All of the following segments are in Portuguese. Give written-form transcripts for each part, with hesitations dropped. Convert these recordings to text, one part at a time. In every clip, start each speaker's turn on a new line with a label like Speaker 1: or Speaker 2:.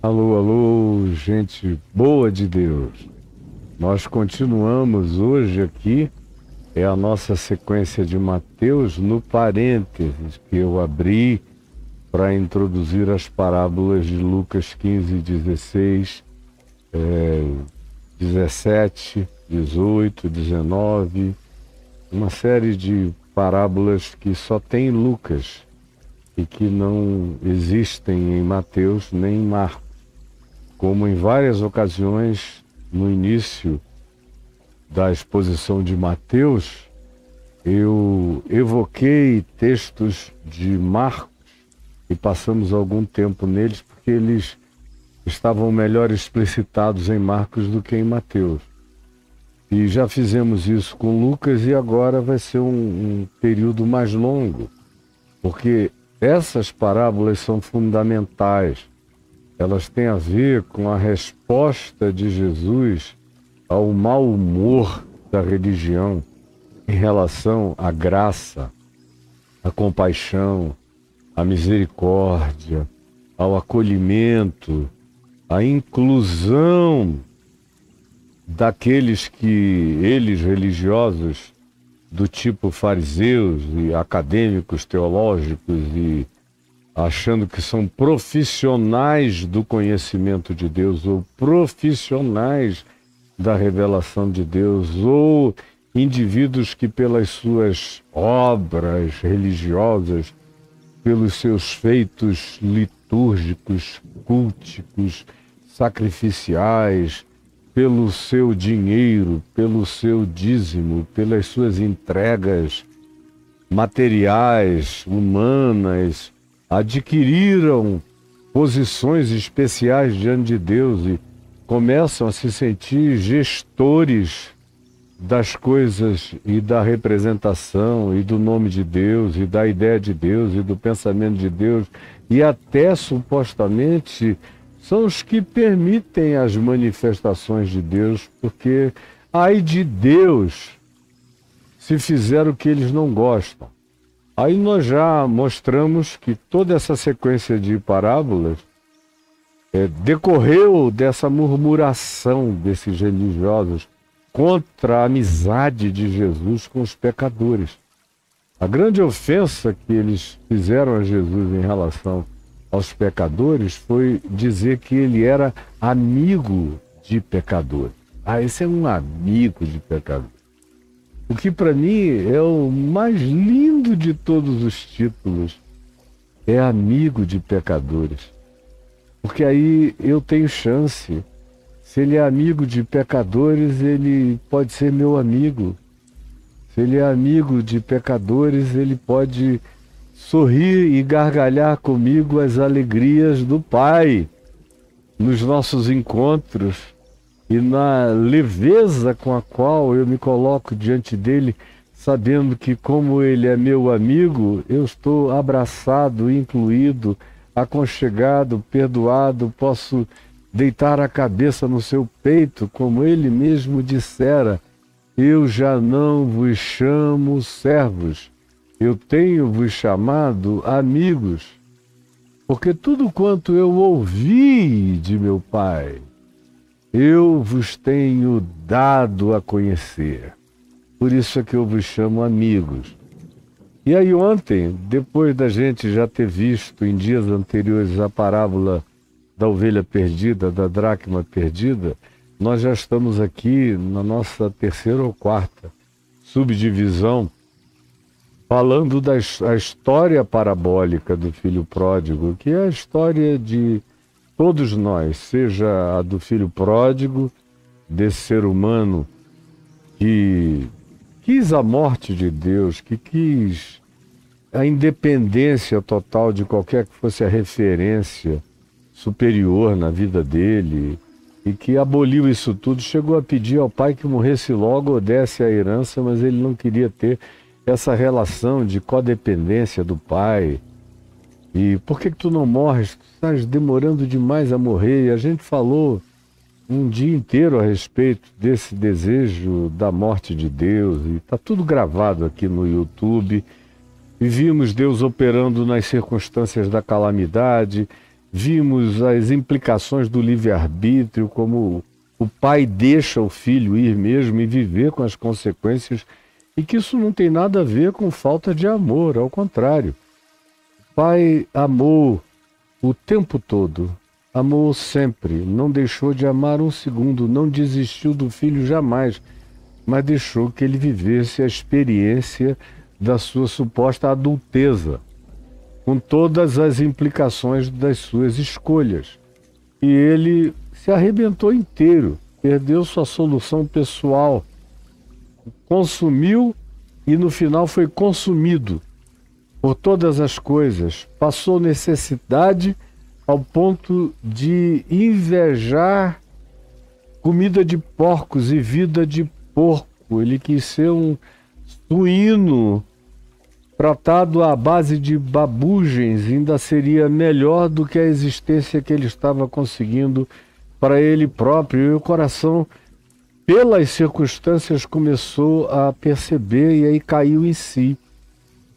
Speaker 1: Alô, alô, gente boa de Deus. Nós continuamos hoje aqui, é a nossa sequência de Mateus no parênteses que eu abri para introduzir as parábolas de Lucas 15, 16, 17, 18, 19, uma série de parábolas que só tem em Lucas e que não existem em Mateus nem em Marcos. Como em várias ocasiões, no início da exposição de Mateus, eu evoquei textos de Marcos e passamos algum tempo neles porque eles estavam melhor explicitados em Marcos do que em Mateus. E já fizemos isso com Lucas e agora vai ser um período mais longo, porque essas parábolas são fundamentais. Elas têm a ver com a resposta de Jesus ao mau humor da religião em relação à graça, à compaixão, à misericórdia, ao acolhimento, à inclusão daqueles que eles, religiosos, do tipo fariseus e acadêmicos teológicos e achando que são profissionais do conhecimento de Deus ou profissionais da revelação de Deus ou indivíduos que pelas suas obras religiosas, pelos seus feitos litúrgicos, culticos, sacrificiais, pelo seu dinheiro, pelo seu dízimo, pelas suas entregas materiais, humanas, adquiriram posições especiais diante de Deus e começam a se sentir gestores das coisas e da representação e do nome de Deus e da ideia de Deus e do pensamento de Deus e até supostamente são os que permitem as manifestações de Deus, porque ai de Deus se fizer o que eles não gostam. Aí nós já mostramos que toda essa sequência de parábolas decorreu dessa murmuração desses religiosos contra a amizade de Jesus com os pecadores. A grande ofensa que eles fizeram a Jesus em relação aos pecadores foi dizer que ele era amigo de pecadores. Esse é um amigo de pecadores. O que para mim é o mais lindo de todos os títulos, é amigo de pecadores. Porque aí eu tenho chance. Se ele é amigo de pecadores, ele pode ser meu amigo. Se ele é amigo de pecadores, ele pode sorrir e gargalhar comigo as alegrias do Pai nos nossos encontros. E na leveza com a qual eu me coloco diante dele, sabendo que como ele é meu amigo, eu estou abraçado, incluído, aconchegado, perdoado, posso deitar a cabeça no seu peito, como ele mesmo dissera, eu já não vos chamo servos, eu tenho vos chamado amigos, porque tudo quanto eu ouvi de meu Pai, eu vos tenho dado a conhecer. Por isso é que eu vos chamo amigos. E aí ontem, depois da gente já ter visto em dias anteriores a parábola da ovelha perdida, da dracma perdida, nós já estamos aqui na nossa terceira ou quarta subdivisão, falando da história parabólica do filho pródigo, que é a história de todos nós, seja a do filho pródigo, desse ser humano que quis a morte de Deus, que quis a independência total de qualquer que fosse a referência superior na vida dele, e que aboliu isso tudo, chegou a pedir ao pai que morresse logo ou desse a herança, mas ele não queria ter essa relação de codependência do pai. E por que tu não morres? Tu estás demorando demais a morrer. E a gente falou um dia inteiro a respeito desse desejo da morte de Deus. E está tudo gravado aqui no YouTube. E vimos Deus operando nas circunstâncias da calamidade. vimos as implicações do livre-arbítrio, como o pai deixa o filho ir mesmo e viver com as consequências, e que isso não tem nada a ver com falta de amor, ao contrário. O pai amou o tempo todo, amou sempre, não deixou de amar um segundo, não desistiu do filho jamais, mas deixou que ele vivesse a experiência da sua suposta adulteza, com todas as implicações das suas escolhas. E ele se arrebentou inteiro, perdeu sua solução pessoal, consumiu e no final foi consumido por todas as coisas, passou necessidade ao ponto de invejar comida de porcos e vida de porco. Ele quis ser um suíno tratado à base de babugens, ainda seria melhor do que a existência que ele estava conseguindo para ele próprio. E o coração, pelas circunstâncias, começou a perceber e aí caiu em si.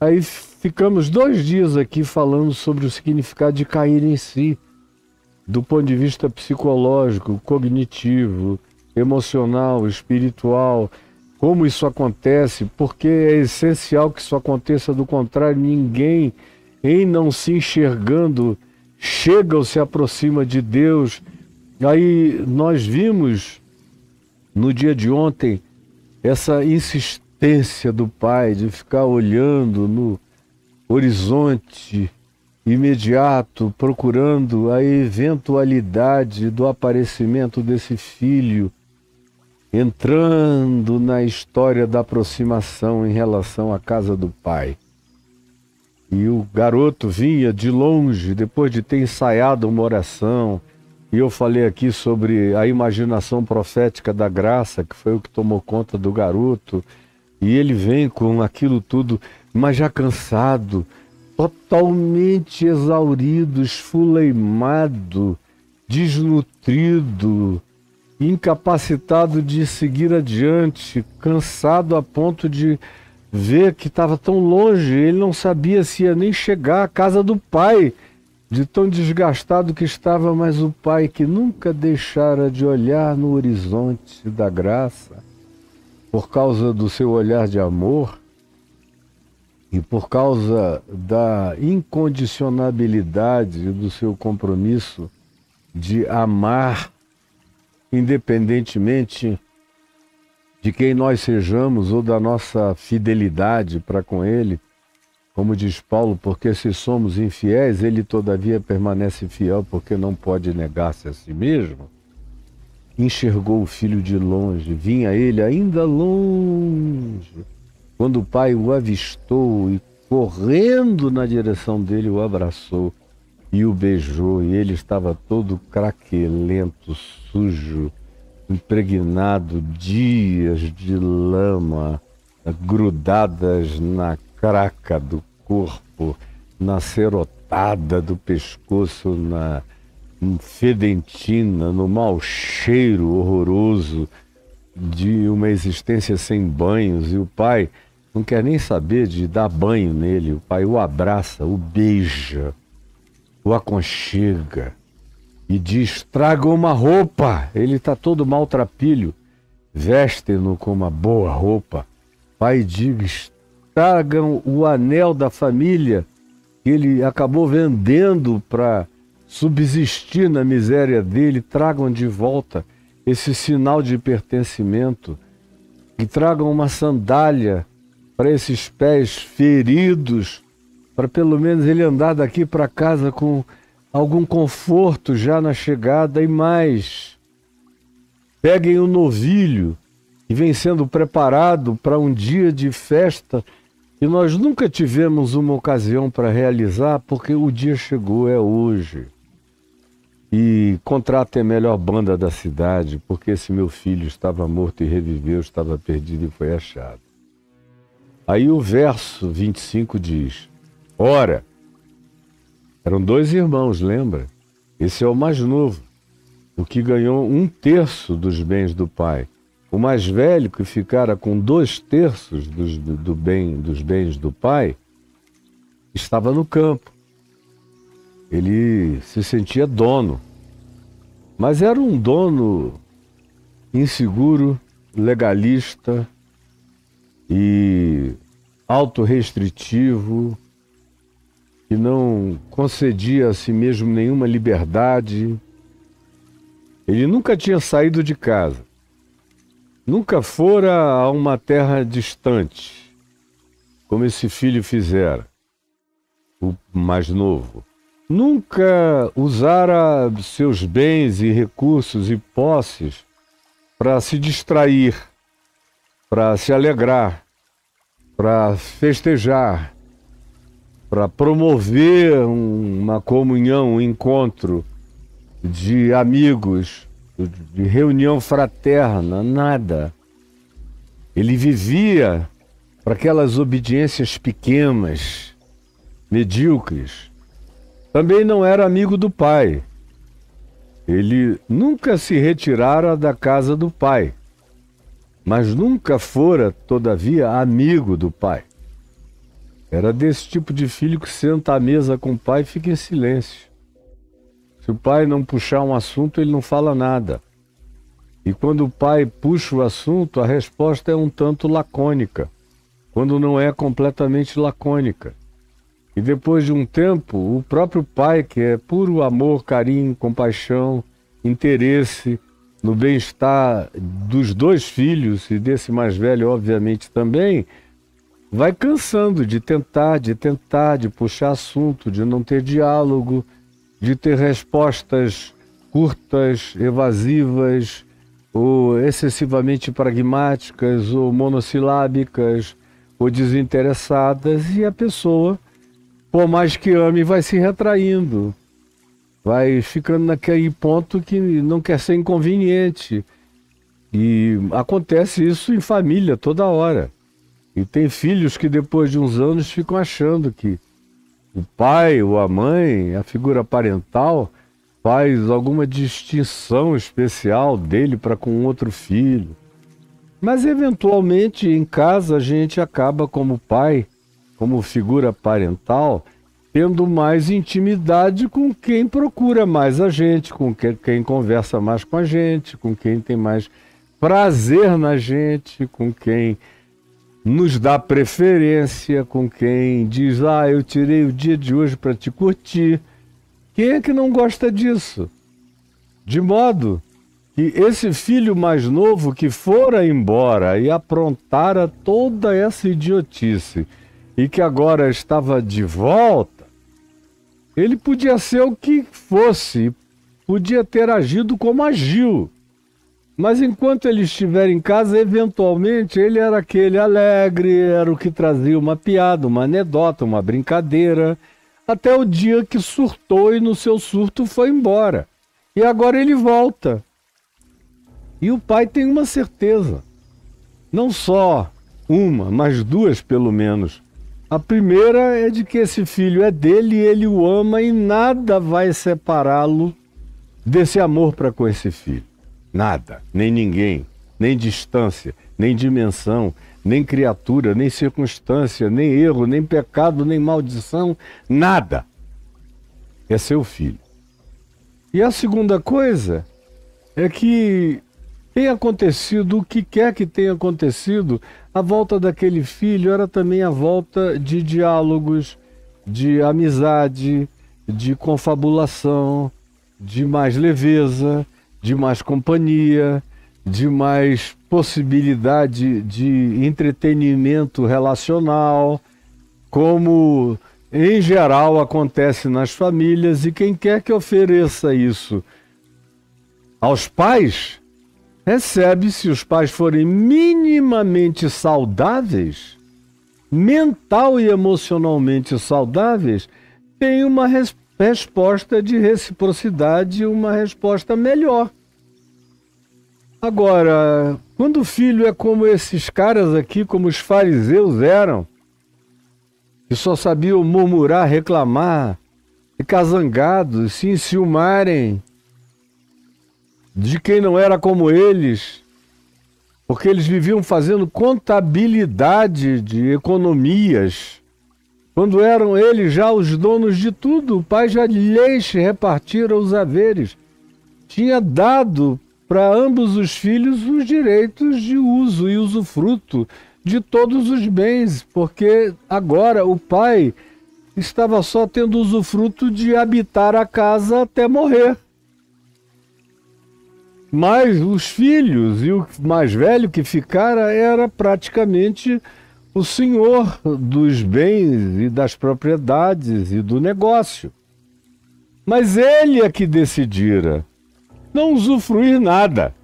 Speaker 1: Aí ficamos 2 dias aqui falando sobre o significado de cair em si, do ponto de vista psicológico, cognitivo, emocional, espiritual, como isso acontece, porque é essencial que isso aconteça, do contrário, ninguém, em não se enxergando, chega ou se aproxima de Deus. Aí nós vimos, no dia de ontem, essa insistência do pai de ficar olhando no horizonte imediato, procurando a eventualidade do aparecimento desse filho, entrando na história da aproximação em relação à casa do pai. E o garoto vinha de longe, depois de ter ensaiado uma oração, e eu falei aqui sobre a imaginação profética da graça, que foi o que tomou conta do garoto, e ele vem com aquilo tudo, mas já cansado, totalmente exaurido, esfuleimado, desnutrido, incapacitado de seguir adiante, cansado a ponto de ver que estava tão longe, ele não sabia se ia nem chegar à casa do pai, de tão desgastado que estava, mas o pai, que nunca deixara de olhar no horizonte da graça, por causa do seu olhar de amor e por causa da incondicionabilidade do seu compromisso de amar, independentemente de quem nós sejamos ou da nossa fidelidade para com ele, como diz Paulo, porque se somos infiéis, ele todavia permanece fiel, porque não pode negar-se a si mesmo. Enxergou o filho de longe, vinha ele ainda longe, quando o pai o avistou e, correndo na direção dele, o abraçou e o beijou, e ele estava todo craquelento, sujo, impregnado, dias de lama grudadas na craca do corpo, na cerotada do pescoço, na fedentina, no mau cheiro horroroso de uma existência sem banhos. E o pai não quer nem saber de dar banho nele. O pai o abraça, o beija, o aconchega e diz: traga uma roupa. Ele está todo maltrapilho, veste-no com uma boa roupa. Pai diz: tragam o anel da família que ele acabou vendendo para subsistir na miséria dele, tragam de volta esse sinal de pertencimento, e tragam uma sandália para esses pés feridos, para pelo menos ele andar daqui para casa com algum conforto já na chegada. E mais, peguem o novilho que vem sendo preparado para um dia de festa e nós nunca tivemos uma ocasião para realizar, porque o dia chegou, é hoje. E contratem a melhor banda da cidade, porque esse meu filho estava morto e reviveu, estava perdido e foi achado. Aí o verso 25 diz: ora, eram 2 irmãos, lembra? Esse é o mais novo, o que ganhou 1/3 dos bens do pai. O mais velho, que ficara com 2/3 dos bens do pai, estava no campo. Ele se sentia dono, mas era um dono inseguro, legalista e autorrestritivo, que não concedia a si mesmo nenhuma liberdade. Ele nunca tinha saído de casa, nunca fora a uma terra distante, como esse filho fizera, o mais novo. Nunca usara seus bens e recursos e posses para se distrair, para se alegrar, para festejar, para promover uma comunhão, um encontro de amigos, de reunião fraterna, nada. Ele vivia para aquelas obediências pequenas, medíocres. Também não era amigo do pai. Ele nunca se retirara da casa do pai, mas nunca fora, todavia, amigo do pai. Era desse tipo de filho que senta à mesa com o pai e fica em silêncio. Se o pai não puxar um assunto, ele não fala nada. E quando o pai puxa o assunto, a resposta é um tanto lacônica, quando não é completamente lacônica. E depois de um tempo, o próprio pai, que é puro amor, carinho, compaixão, interesse no bem-estar dos dois filhos, e desse mais velho, obviamente, também, vai cansando de tentar, de puxar assunto, de não ter diálogo, de ter respostas curtas, evasivas, ou excessivamente pragmáticas, ou monossilábicas, ou desinteressadas, e a pessoa, por mais que ame, vai se retraindo, vai ficando naquele ponto que não quer ser inconveniente. E acontece isso em família toda hora. E tem filhos que depois de uns anos ficam achando que o pai ou a mãe, a figura parental, faz alguma distinção especial dele para com outro filho. Mas eventualmente em casa a gente acaba como pai, como figura parental, tendo mais intimidade com quem procura mais a gente, com quem conversa mais com a gente, com quem tem mais prazer na gente, com quem nos dá preferência, com quem diz, eu tirei o dia de hoje para te curtir. Quem é que não gosta disso? De modo que esse filho mais novo que fora embora e aprontara toda essa idiotice, e que agora estava de volta, ele podia ser o que fosse, podia ter agido como agiu. Mas enquanto ele estiver em casa, eventualmente ele era aquele alegre, era o que trazia uma piada, uma anedota, uma brincadeira, até o dia que surtou e no seu surto foi embora. E agora ele volta. E o pai tem uma certeza, não só uma, mas duas pelo menos. A primeira é de que esse filho é dele e ele o ama e nada vai separá-lo desse amor para com esse filho. Nada, nem ninguém, nem distância, nem dimensão, nem criatura, nem circunstância, nem erro, nem pecado, nem maldição, nada. É seu filho. E a segunda coisa é que tem acontecido o que quer que tenha acontecido, a volta daquele filho era também a volta de diálogos, de amizade, de confabulação, de mais leveza, de mais companhia, de mais possibilidade de entretenimento relacional, como em geral acontece nas famílias, e quem quer que ofereça isso aos pais, recebe, se os pais forem minimamente saudáveis, mental e emocionalmente saudáveis, tem uma resposta de reciprocidade, uma resposta melhor. Agora, quando o filho é como esses caras aqui, como os fariseus eram, que só sabiam murmurar, reclamar, ficar zangados, se enciumarem de quem não era como eles, porque eles viviam fazendo contabilidade de economias, Quando eram eles já os donos de tudo, o pai já lhes repartira os haveres. Tinha dado para ambos os filhos os direitos de uso e usufruto de todos os bens, porque agora o pai estava só tendo usufruto de habitar a casa até morrer. Mas os filhos e o mais velho que ficara era praticamente o senhor dos bens e das propriedades e do negócio. Mas ele é que decidira não usufruir nada.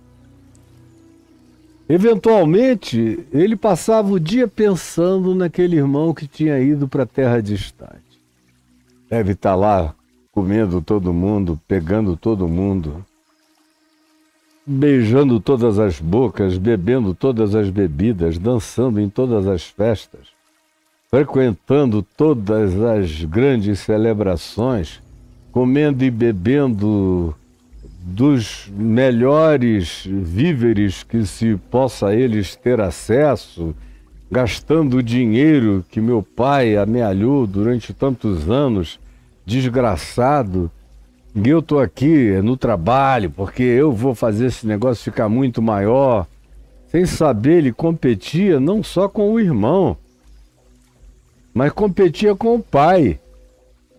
Speaker 1: Eventualmente, ele passava o dia pensando naquele irmão que tinha ido para a terra distante. Deve estar lá comendo todo mundo, pegando todo mundo, beijando todas as bocas, bebendo todas as bebidas, dançando em todas as festas, frequentando todas as grandes celebrações, comendo e bebendo dos melhores víveres que se possa eles ter acesso, gastando o dinheiro que meu pai amealhou durante tantos anos, desgraçado. E eu estou aqui no trabalho porque eu vou fazer esse negócio ficar muito maior. Sem saber, ele competia não só com o irmão, mas competia com o pai.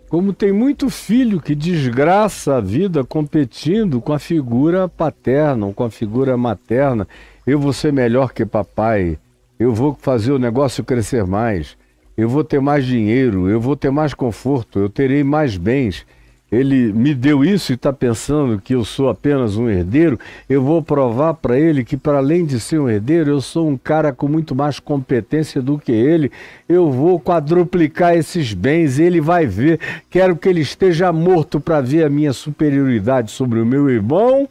Speaker 1: Como tem muito filho que desgraça a vida competindo com a figura paterna ou com a figura materna. Eu vou ser melhor que papai, eu vou fazer o negócio crescer mais, eu vou ter mais dinheiro, eu vou ter mais conforto, eu terei mais bens. Ele me deu isso e está pensando que eu sou apenas um herdeiro. Eu vou provar para ele que, para além de ser um herdeiro, eu sou um cara com muito mais competência do que ele. Eu vou quadruplicar esses bens, ele vai ver. Quero que ele esteja morto para ver a minha superioridade sobre o meu irmão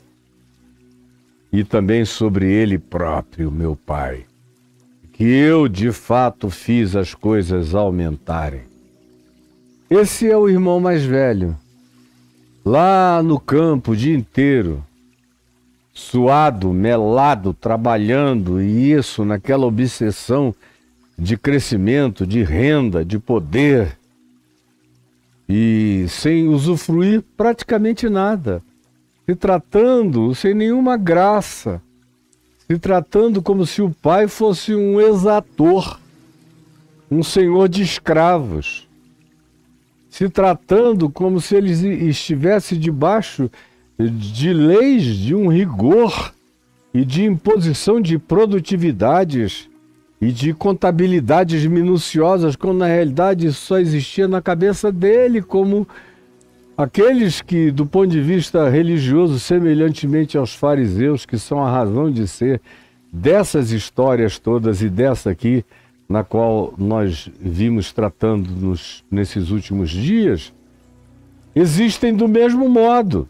Speaker 1: e também sobre ele próprio, meu pai. Que eu, de fato, fiz as coisas aumentarem. Esse é o irmão mais velho. Lá no campo o dia inteiro, suado, melado, trabalhando, e isso naquela obsessão de crescimento, de renda, de poder, e sem usufruir praticamente nada, se tratando sem nenhuma graça, se tratando como se o pai fosse um exator, um senhor de escravos, se tratando como se ele estivesse debaixo de leis de um rigor e de imposição de produtividades e de contabilidades minuciosas, quando na realidade isso só existia na cabeça dele, como aqueles que, do ponto de vista religioso, semelhantemente aos fariseus, que são a razão de ser dessas histórias todas e dessa aqui, na qual nós vimos tratando-nos nesses últimos dias, existem do mesmo modo.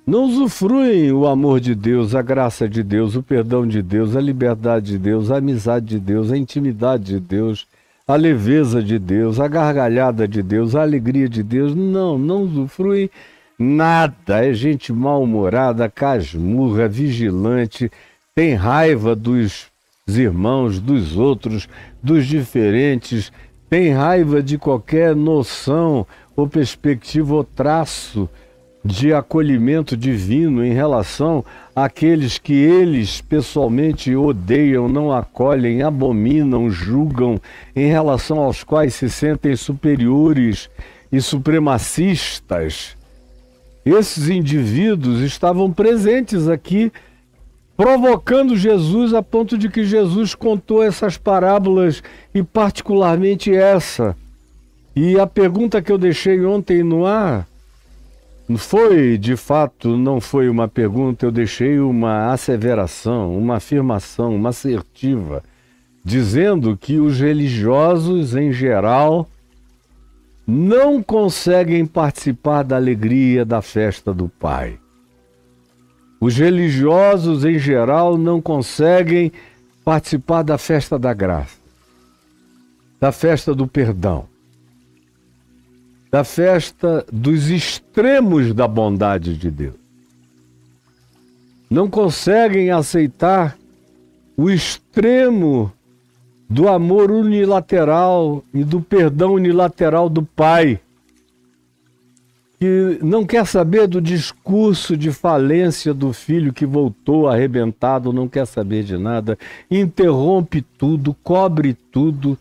Speaker 1: Não usufruem o amor de Deus, a graça de Deus, o perdão de Deus, a liberdade de Deus, a amizade de Deus, a intimidade de Deus, a leveza de Deus, a gargalhada de Deus, a alegria de Deus. Não usufruem nada. É gente mal-humorada, casmurra, vigilante, tem raiva dos irmãos, dos outros, dos diferentes, tem raiva de qualquer noção ou perspectiva ou traço de acolhimento divino em relação àqueles que eles pessoalmente odeiam, não acolhem, abominam, julgam, em relação aos quais se sentem superiores e supremacistas. Esses indivíduos estavam presentes aqui, provocando Jesus a ponto de que Jesus contou essas parábolas e particularmente essa. E a pergunta que eu deixei ontem no ar foi, de fato, não foi uma pergunta, eu deixei uma asseveração, uma afirmação, uma assertiva, dizendo que os religiosos, em geral, não conseguem participar da alegria da festa do Pai. Os religiosos, em geral, não conseguem participar da festa da graça, da festa do perdão, da festa dos extremos da bondade de Deus. Não conseguem aceitar o extremo do amor unilateral e do perdão unilateral do pai, que não quer saber do discurso de falência do filho que voltou arrebentado, não quer saber de nada, interrompe tudo, cobre tudo,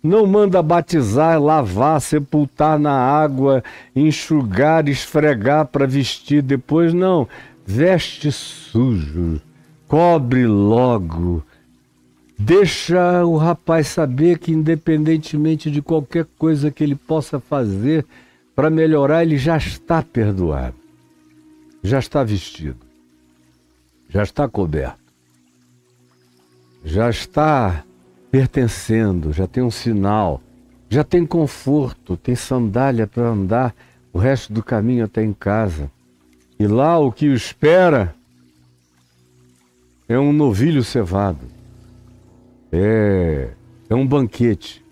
Speaker 1: não manda batizar, lavar, sepultar na água, enxugar, esfregar para vestir depois, não. Veste sujo, cobre logo. Deixa o rapaz saber que, independentemente de qualquer coisa que ele possa fazer para melhorar, ele já está perdoado, já está vestido, já está coberto, já está pertencendo, já tem um sinal, já tem conforto, tem sandália para andar o resto do caminho até em casa. E lá o que o espera é um novilho cevado, é um banquete,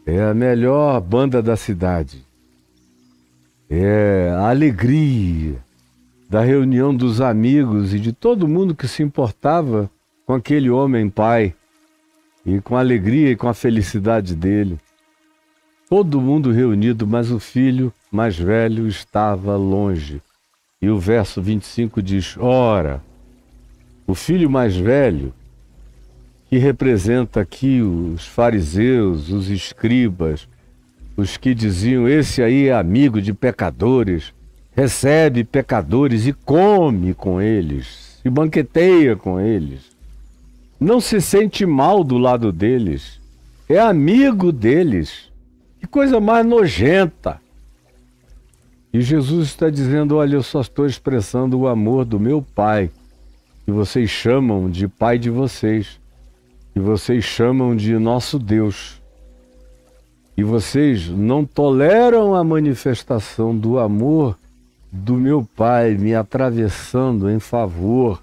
Speaker 1: é a melhor banda da cidade, é a alegria da reunião dos amigos e de todo mundo que se importava com aquele homem pai e com a alegria e com a felicidade dele. Todo mundo reunido, mas o filho mais velho estava longe. E o verso 25 diz: ora, o filho mais velho, que representa aqui os fariseus, os escribas, os que diziam, esse aí é amigo de pecadores, recebe pecadores e come com eles, se banqueteia com eles, não se sente mal do lado deles, é amigo deles. Que coisa mais nojenta! E Jesus está dizendo, olha, eu só estou expressando o amor do meu Pai, que vocês chamam de Pai de vocês, que vocês chamam de nosso Deus. E vocês não toleram a manifestação do amor do meu Pai me atravessando em favor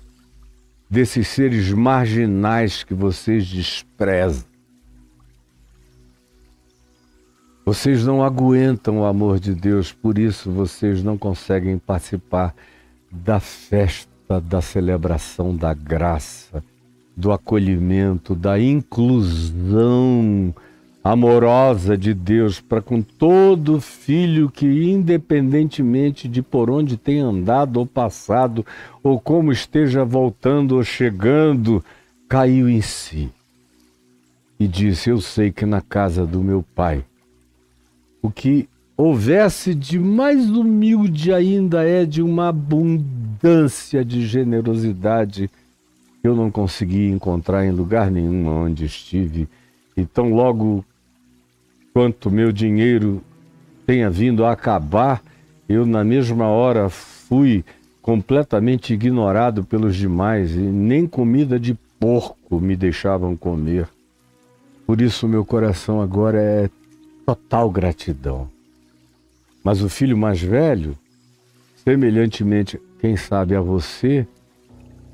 Speaker 1: desses seres marginais que vocês desprezam. Vocês não aguentam o amor de Deus, por isso vocês não conseguem participar da festa, da celebração da graça, do acolhimento, da inclusão amorosa de Deus para com todo filho que, independentemente de por onde tenha andado ou passado, ou como esteja voltando ou chegando, caiu em si e disse, eu sei que na casa do meu Pai o que houvesse de mais humilde ainda é de uma abundância de generosidade que eu não consegui encontrar em lugar nenhum onde estive. Então, logo quanto meu dinheiro tenha vindo a acabar, eu na mesma hora fui completamente ignorado pelos demais e nem comida de porco me deixavam comer. Por isso meu coração agora é total gratidão. Mas o filho mais velho, semelhantemente, quem sabe a você,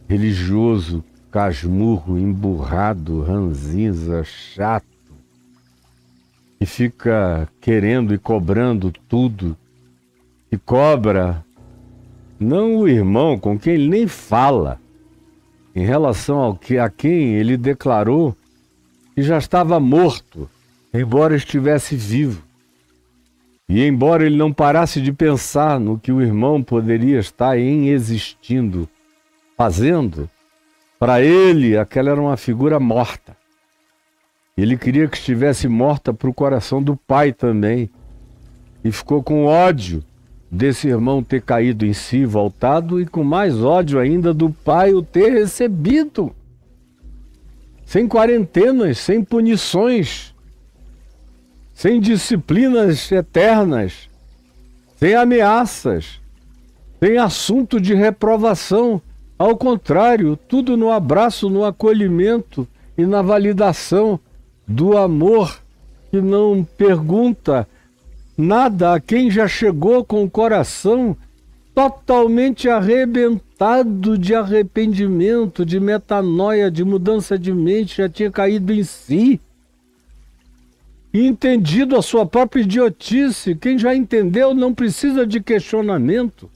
Speaker 1: religioso, casmurro, emburrado, ranzinza, chato, que fica querendo e cobrando tudo, e cobra não o irmão com quem ele nem fala, em relação a quem ele declarou que já estava morto, embora estivesse vivo. E embora ele não parasse de pensar no que o irmão poderia estar existindo, fazendo, para ele aquela era uma figura morta. Ele queria que estivesse morta para o coração do pai também. E ficou com ódio desse irmão ter caído em si, voltado, e com mais ódio ainda do pai o ter recebido. Sem quarentenas, sem punições, sem disciplinas eternas, sem ameaças, sem assunto de reprovação. Ao contrário, tudo no abraço, no acolhimento e na validação do amor que não pergunta nada a quem já chegou com o coração totalmente arrebentado de arrependimento, de metanoia, de mudança de mente, já tinha caído em si e entendido a sua própria idiotice. Quem já entendeu não precisa de questionamento.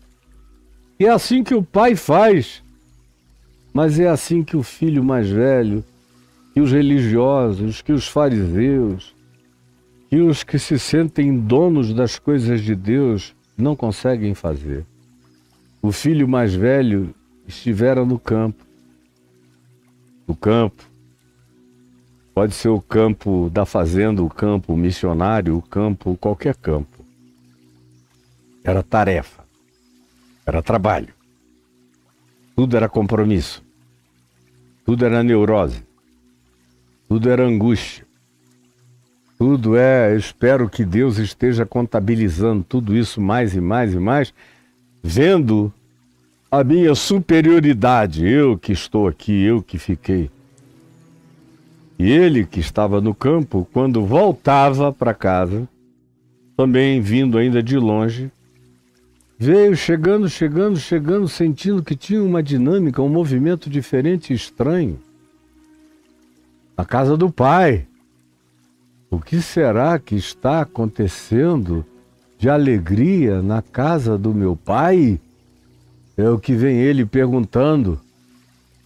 Speaker 1: E é assim que o pai faz. Mas é assim que o filho mais velho, que os religiosos, que os fariseus, que os que se sentem donos das coisas de Deus não conseguem fazer. O filho mais velho estivera no campo. O campo pode ser o campo da fazenda, o campo missionário, o campo, qualquer campo. Era tarefa, era trabalho, tudo era compromisso, tudo era neurose, tudo era angústia, tudo espero que Deus esteja contabilizando tudo isso mais e mais e mais, vendo a minha superioridade, eu que estou aqui, eu que fiquei. E ele que estava no campo, quando voltava para casa, também vindo ainda de longe, veio chegando, sentindo que tinha uma dinâmica, um movimento diferente e estranho. Na casa do pai. O que será que está acontecendo de alegria na casa do meu pai? É o que vem ele perguntando.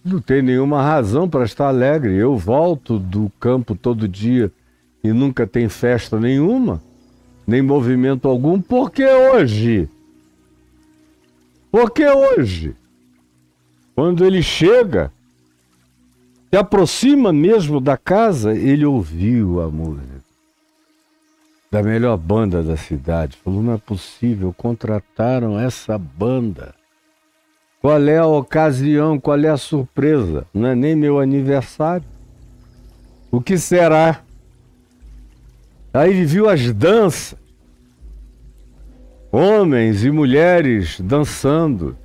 Speaker 1: Não tem nenhuma razão para estar alegre. Eu volto do campo todo dia e nunca tem festa nenhuma, nem movimento algum. Por que hoje? Porque hoje, quando ele chega, se aproxima mesmo da casa, ele ouviu a música da melhor banda da cidade. Falou, não é possível, contrataram essa banda. Qual é a ocasião, qual é a surpresa? Não é nem meu aniversário. O que será? Aí viu as danças. Homens e mulheres dançando,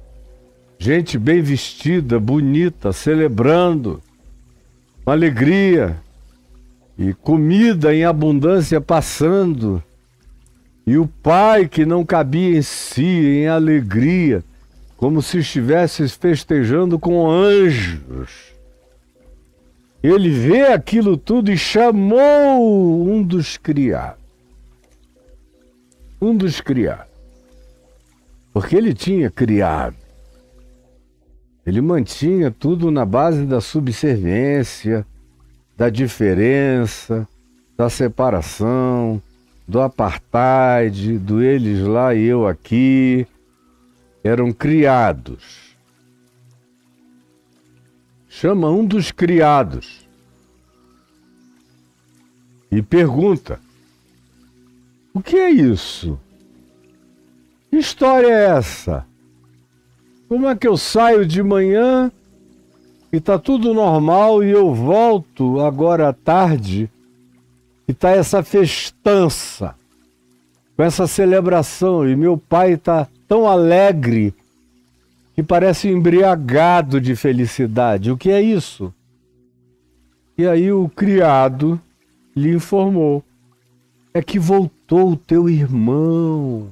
Speaker 1: gente bem vestida, bonita, celebrando, com alegria, e comida em abundância passando, e o pai que não cabia em si, em alegria, como se estivesse festejando com anjos. Ele vê aquilo tudo e chamou um dos criados. Um dos criados. Porque ele tinha criado. Ele mantinha tudo na base da subserviência, da diferença, da separação, do apartheid, do eles lá e eu aqui. Eram criados. Chama um dos criados e pergunta: o que é isso? Que história é essa? Como é que eu saio de manhã e tá tudo normal e eu volto agora à tarde e tá essa festança, com essa celebração, e meu pai tá tão alegre que parece embriagado de felicidade. O que é isso? E aí o criado lhe informou: é que voltou o teu irmão.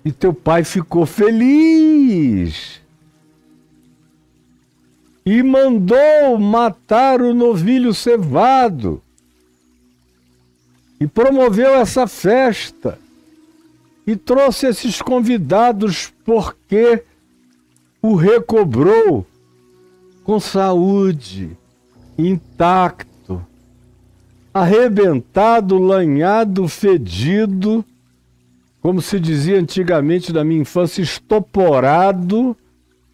Speaker 1: E teu pai ficou feliz. E mandou matar o novilho cevado. E promoveu essa festa. E trouxe esses convidados porque o recobrou com saúde, intacto, arrebentado, lanhado, fedido, como se dizia antigamente na minha infância, estoporado,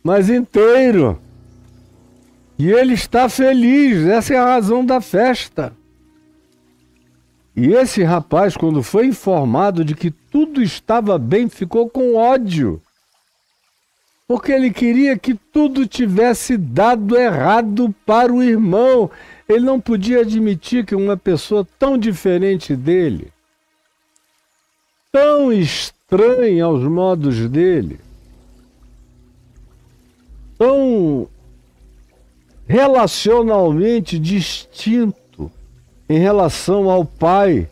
Speaker 1: mas inteiro. E ele está feliz, essa é a razão da festa. E esse rapaz, quando foi informado de que tudo estava bem, ficou com ódio. Porque ele queria que tudo tivesse dado errado para o irmão. Ele não podia admitir que uma pessoa tão diferente dele, tão estranha aos modos dele, tão relacionalmente distinto em relação ao pai,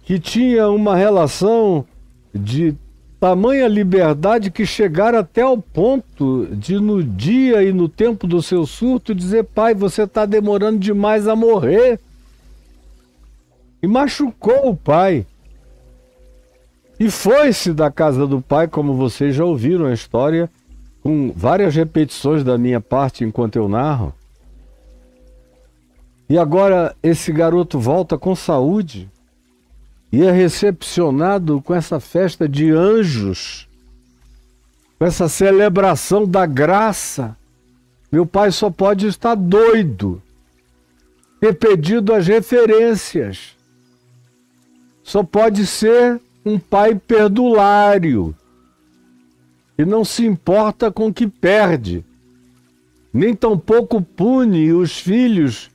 Speaker 1: que tinha uma relação de tamanha liberdade que chegara até ao ponto de, no dia e no tempo do seu surto, dizer: pai, você está demorando demais a morrer. E machucou o pai. E foi-se da casa do pai, como vocês já ouviram a história, com várias repetições da minha parte enquanto eu narro. E agora esse garoto volta com saúde e é recepcionado com essa festa de anjos, com essa celebração da graça. Meu pai só pode estar doido, ter pedido as referências. Só pode ser um pai perdulário, que não se importa com o que perde, nem tampouco pune os filhos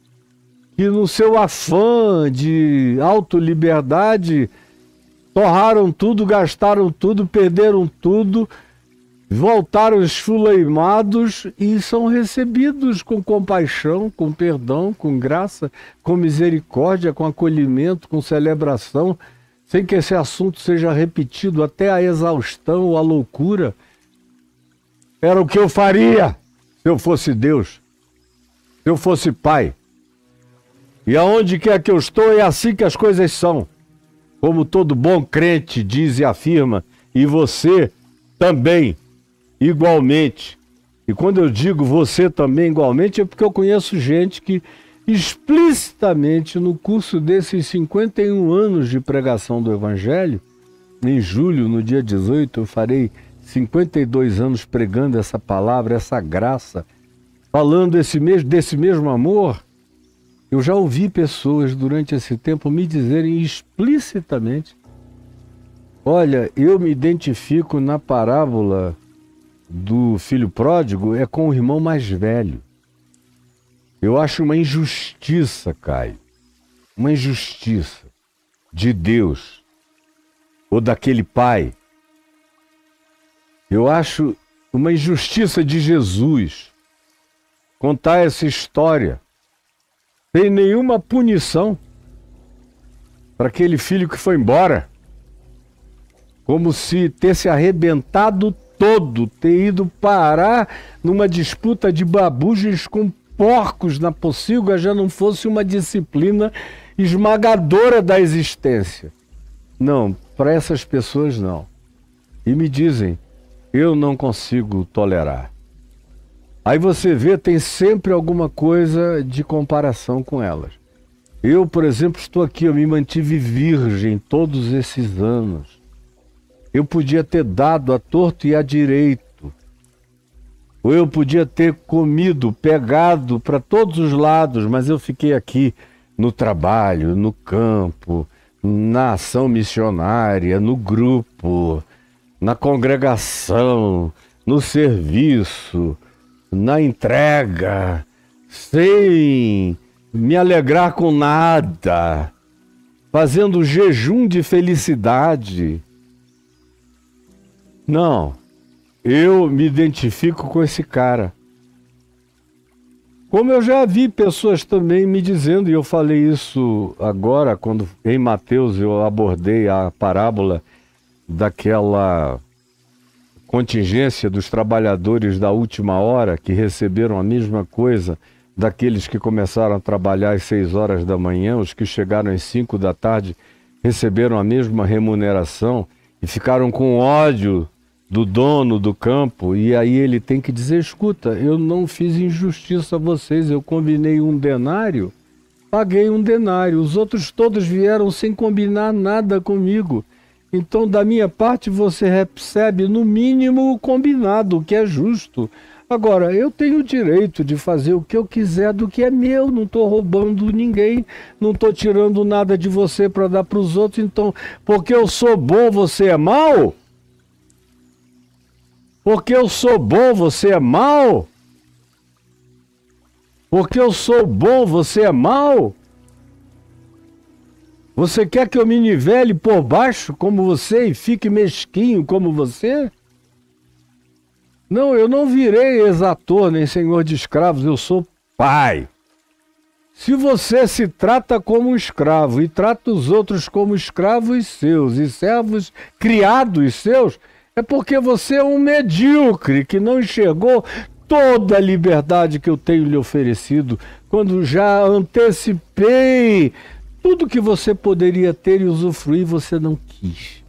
Speaker 1: que no seu afã de autoliberdade torraram tudo, gastaram tudo, perderam tudo, voltaram esfuleimados e são recebidos com compaixão, com perdão, com graça, com misericórdia, com acolhimento, com celebração, sem que esse assunto seja repetido até a exaustão ou a loucura. Era o que eu faria se eu fosse Deus, se eu fosse pai. E aonde quer que eu estou, é assim que as coisas são. Como todo bom crente diz e afirma, e você também, igualmente. E quando eu digo você também igualmente, é porque eu conheço gente que explicitamente no curso desses 51 anos de pregação do Evangelho, em julho, no dia 18, eu farei 52 anos pregando essa palavra, essa graça, falando desse mesmo amor. Eu já ouvi pessoas durante esse tempo me dizerem explicitamente: olha, eu me identifico na parábola do filho pródigo, é com o irmão mais velho. Eu acho uma injustiça, Caio, uma injustiça de Deus ou daquele pai. Eu acho uma injustiça de Jesus contar essa história sem nenhuma punição para aquele filho que foi embora, como se ter se arrebentado todo, ter ido parar numa disputa de babugens com porcos na pocilga já não fosse uma disciplina esmagadora da existência. Não, para essas pessoas não. E me dizem, eu não consigo tolerar. Aí você vê, tem sempre alguma coisa de comparação com elas. Eu, por exemplo, estou aqui, eu me mantive virgem todos esses anos. Eu podia ter dado à torto e à direito. Ou eu podia ter comido, pegado para todos os lados, mas eu fiquei aqui no trabalho, no campo, na ação missionária, no grupo, na congregação, no serviço, na entrega, sem me alegrar com nada, fazendo jejum de felicidade. Não, eu me identifico com esse cara. Como eu já vi pessoas também me dizendo, e eu falei isso agora, quando em Mateus eu abordei a parábola daquela contingência dos trabalhadores da última hora, que receberam a mesma coisa daqueles que começaram a trabalhar às 6 horas da manhã, os que chegaram às 5 da tarde receberam a mesma remuneração e ficaram com ódio do dono do campo, e aí ele tem que dizer, escuta, eu não fiz injustiça a vocês, eu combinei 1 denário, paguei 1 denário, os outros todos vieram sem combinar nada comigo. Então, da minha parte, você recebe, no mínimo, o combinado, o que é justo. Agora, eu tenho o direito de fazer o que eu quiser do que é meu, não estou roubando ninguém, não estou tirando nada de você para dar para os outros. Então, porque eu sou bom, você é mau? Porque eu sou bom, você é mau? Porque eu sou bom, você é mau? Você quer que eu me nivele por baixo como você e fique mesquinho como você? Não, eu não virei exator nem senhor de escravos, eu sou pai. Se você se trata como um escravo e trata os outros como escravos seus e servos criados seus, é porque você é um medíocre que não enxergou toda a liberdade que eu tenho lhe oferecido, quando já antecipei tudo que você poderia ter e usufruir, você não quis.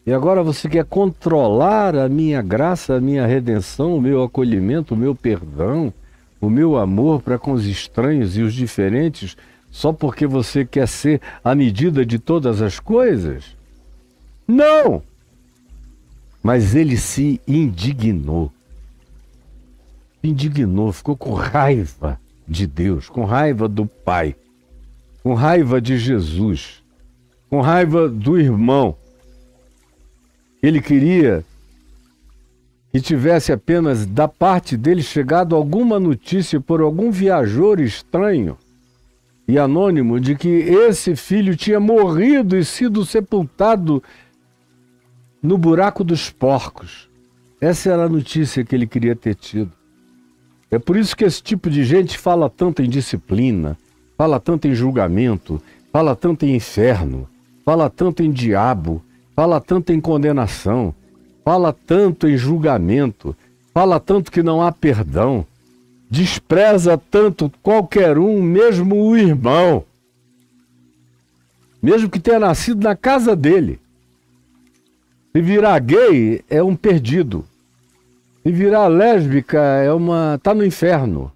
Speaker 1: E agora você quer controlar a minha graça, a minha redenção, o meu acolhimento, o meu perdão, o meu amor para com os estranhos e os diferentes, só porque você quer ser a medida de todas as coisas? Não! Mas ele se indignou. Indignou, ficou com raiva de Deus, com raiva do Pai, com raiva de Jesus, com raiva do irmão. Ele queria que tivesse apenas da parte dele chegado alguma notícia por algum viajor estranho e anônimo de que esse filho tinha morrido e sido sepultado no buraco dos porcos. Essa era a notícia que ele queria ter tido. É por isso que esse tipo de gente fala tanto em disciplina, fala tanto em julgamento, fala tanto em inferno, fala tanto em diabo, fala tanto em condenação, fala tanto em julgamento, fala tanto que não há perdão, despreza tanto qualquer um, mesmo o irmão, mesmo que tenha nascido na casa dele. Se virar gay, é um perdido. Se virar lésbica, tá no inferno.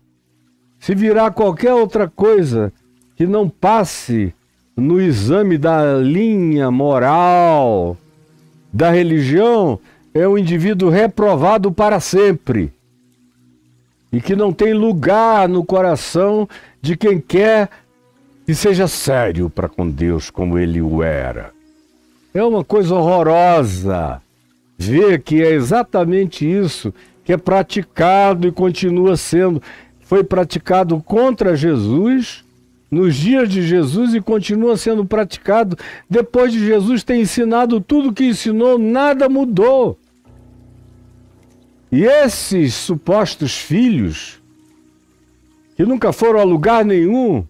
Speaker 1: Se virar qualquer outra coisa que não passe no exame da linha moral da religião, é um indivíduo reprovado para sempre. E que não tem lugar no coração de quem quer que seja sério para com Deus como ele o era. É uma coisa horrorosa ver que é exatamente isso que é praticado e continua sendo. Foi praticado contra Jesus nos dias de Jesus e continua sendo praticado depois de Jesus ter ensinado tudo o que ensinou, nada mudou. E esses supostos filhos, que nunca foram a lugar nenhum,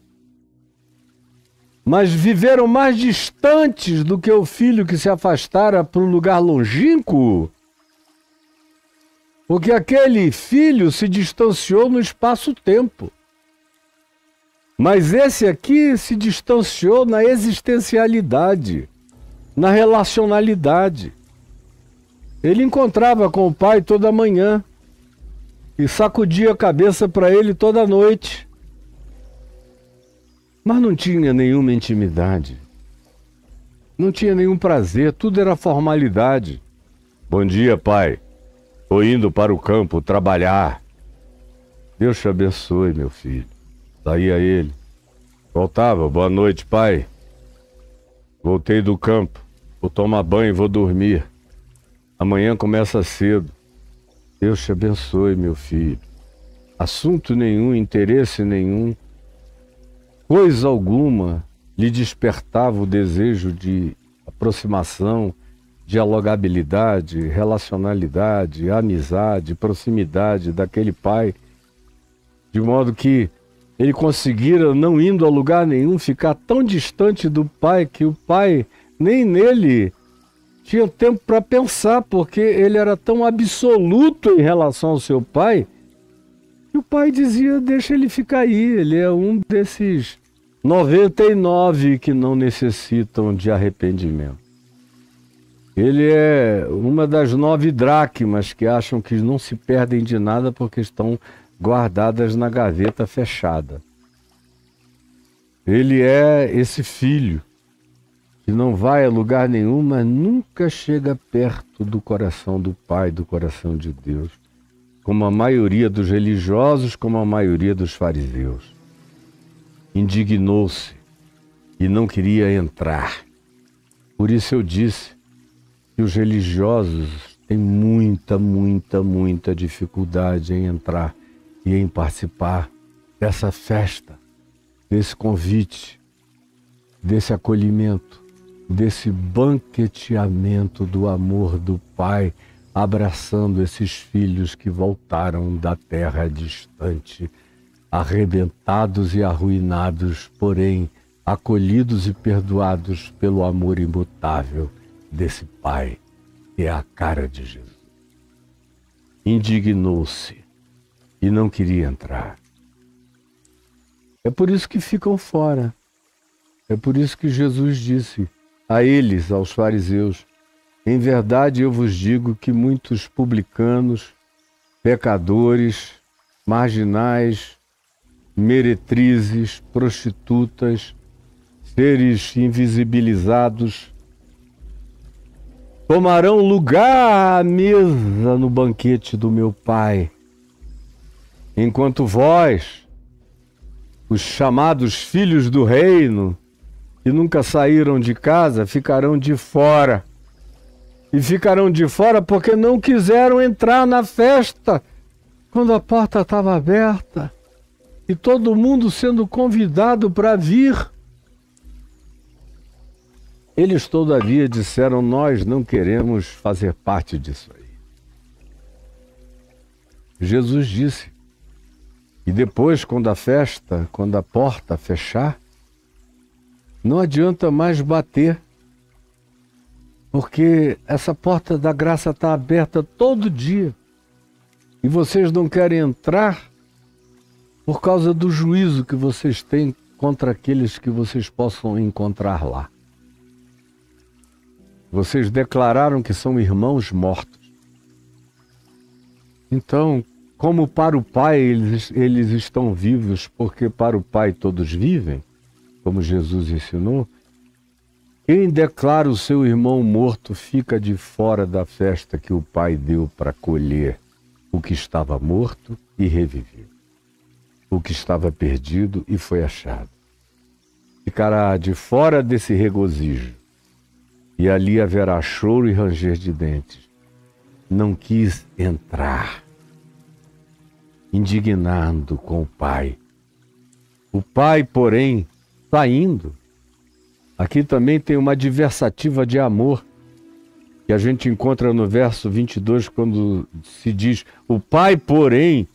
Speaker 1: mas viveram mais distantes do que o filho que se afastara para um lugar longínquo, porque aquele filho se distanciou no espaço-tempo. Mas esse aqui se distanciou na existencialidade, na relacionalidade. Ele encontrava com o pai toda manhã e sacudia a cabeça para ele toda noite. Mas não tinha nenhuma intimidade, não tinha nenhum prazer, tudo era formalidade. Bom dia, pai. Estou indo para o campo trabalhar. Deus te abençoe, meu filho. Saía ele. Voltava, boa noite, pai. Voltei do campo, vou tomar banho e vou dormir. Amanhã começa cedo. Deus te abençoe, meu filho. Assunto nenhum, interesse nenhum, coisa alguma lhe despertava o desejo de aproximação, dialogabilidade, relacionalidade, amizade, proximidade daquele pai, de modo que ele conseguira, não indo a lugar nenhum, ficar tão distante do pai que o pai nem nele tinha tempo para pensar, porque ele era tão absoluto em relação ao seu pai, que o pai dizia, deixa ele ficar aí, ele é um desses 99 que não necessitam de arrependimento. Ele é uma das 9 dracmas que acham que não se perdem de nada porque estão guardadas na gaveta fechada. Ele é esse filho que não vai a lugar nenhum, mas nunca chega perto do coração do Pai, do coração de Deus, como a maioria dos religiosos, como a maioria dos fariseus. Indignou-se e não queria entrar. Por isso eu disse que os religiosos têm muita dificuldade em entrar e em participar dessa festa, desse convite, desse acolhimento, desse banqueteamento do amor do Pai, abraçando esses filhos que voltaram da terra distante, arrebentados e arruinados, porém acolhidos e perdoados pelo amor imutável desse Pai, que é a cara de Jesus. Indignou-se e não queria entrar. É por isso que ficam fora. É por isso que Jesus disse a eles, aos fariseus, Em verdade eu vos digo que muitos publicanos, pecadores, marginais, meretrizes, prostitutas, seres invisibilizados, tomarão lugar à mesa no banquete do meu Pai, enquanto vós, os chamados filhos do reino, que nunca saíram de casa, ficarão de fora. E ficarão de fora porque não quiseram entrar na festa quando a porta estava aberta e todo mundo sendo convidado para vir. Eles, todavia, disseram: nós não queremos fazer parte disso aí. Jesus disse: e depois, quando a porta fechar, não adianta mais bater, porque essa porta da graça está aberta todo dia. E vocês não querem entrar por causa do juízo que vocês têm contra aqueles que vocês possam encontrar lá. Vocês declararam que são irmãos mortos. Então, como para o Pai eles estão vivos, porque para o Pai todos vivem, como Jesus ensinou, quem declara o seu irmão morto fica de fora da festa que o Pai deu para colher o que estava morto e reviveu, o que estava perdido e foi achado. Ficará de fora desse regozijo, e ali haverá choro e ranger de dentes. Não quis entrar, indignado com o Pai. O Pai, porém, saindo. Aqui também tem uma adversativa de amor, que a gente encontra no verso 22, quando se diz: o Pai, porém,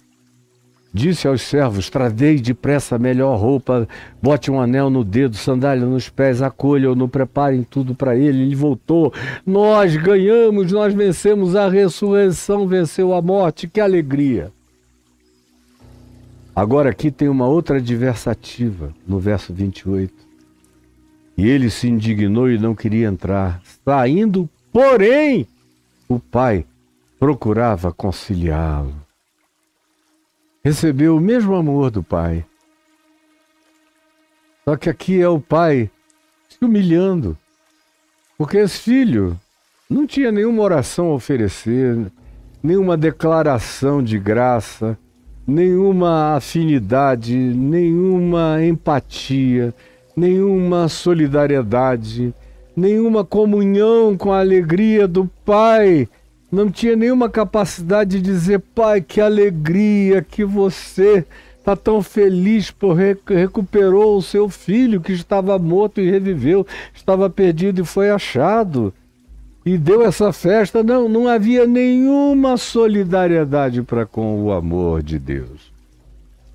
Speaker 1: disse aos servos: trazei depressa a melhor roupa, bote um anel no dedo, sandália nos pés, acolham-no, preparem tudo para ele. Ele voltou: nós ganhamos, nós vencemos, a ressurreição venceu a morte, que alegria! Agora aqui tem uma outra adversativa, no verso 28. E ele se indignou e não queria entrar. Saindo, porém, o Pai procurava conciliá-lo. Recebeu o mesmo amor do Pai. Só que aqui é o Pai se humilhando. Porque esse filho não tinha nenhuma oração a oferecer, nenhuma declaração de graça, nenhuma afinidade, nenhuma empatia, nenhuma solidariedade, nenhuma comunhão com a alegria do Pai. Não tinha nenhuma capacidade de dizer: Pai, que alegria que você está tão feliz por recuperou o seu filho que estava morto e reviveu, estava perdido e foi achado. E deu essa festa. Não havia nenhuma solidariedade para com o amor de Deus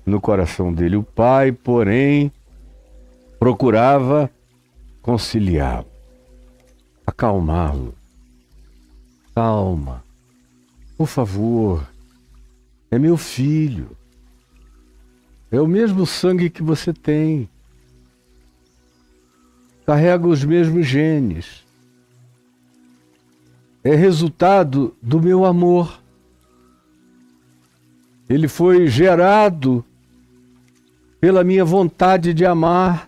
Speaker 1: no coração dele. O Pai, porém, procurava conciliá-lo, acalmá-lo. Calma, por favor, é meu filho, é o mesmo sangue que você tem, carrega os mesmos genes, é resultado do meu amor. Ele foi gerado pela minha vontade de amar,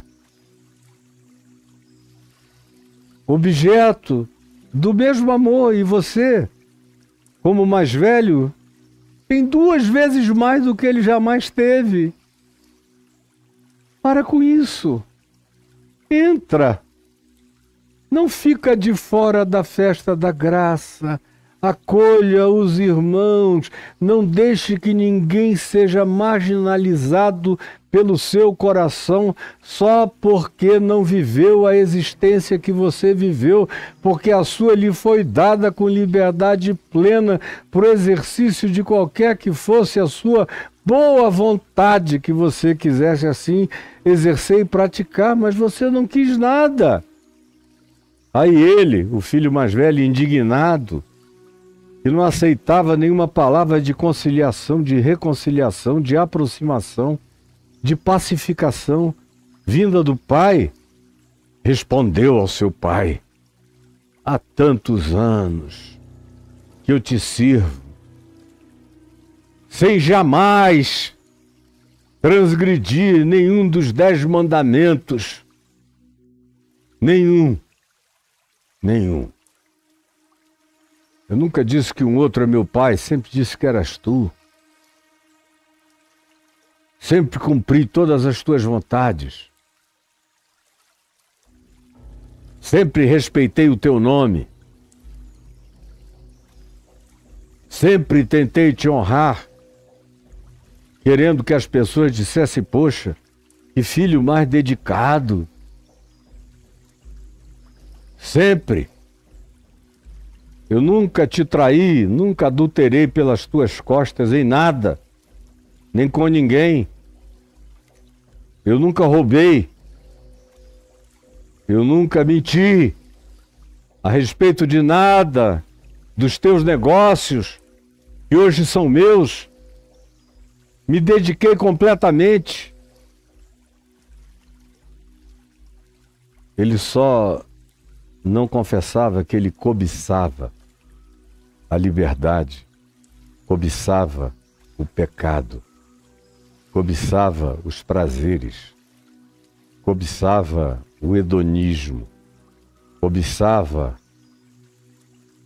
Speaker 1: objeto do mesmo amor, e você, como mais velho, tem 2 vezes mais do que ele jamais teve. Para com isso. Entra. Não fica de fora da festa da graça. Acolha os irmãos. Não deixe que ninguém seja marginalizado pelo seu coração só porque não viveu a existência que você viveu, porque a sua lhe foi dada com liberdade plena para o exercício de qualquer que fosse a sua boa vontade que você quisesse assim exercer e praticar, mas você não quis nada. Aí ele, o filho mais velho, indignado, que não aceitava nenhuma palavra de conciliação, de reconciliação, de aproximação, de pacificação vinda do Pai, respondeu ao seu pai: há tantos anos que eu te sirvo, sem jamais transgredir nenhum dos 10 mandamentos. Nenhum. Eu nunca disse que um outro é meu pai, sempre disse que eras tu. Sempre cumpri todas as tuas vontades. Sempre respeitei o teu nome. Sempre tentei te honrar, querendo que as pessoas dissessem, poxa, que filho mais dedicado. Sempre. Eu nunca te traí, nunca adulterei pelas tuas costas em nada, nem com ninguém. Eu nunca roubei. Eu nunca menti a respeito de nada dos teus negócios, que hoje são meus. Me dediquei completamente. Ele só não confessava que ele cobiçava a liberdade, cobiçava o pecado, cobiçava os prazeres, cobiçava o hedonismo, cobiçava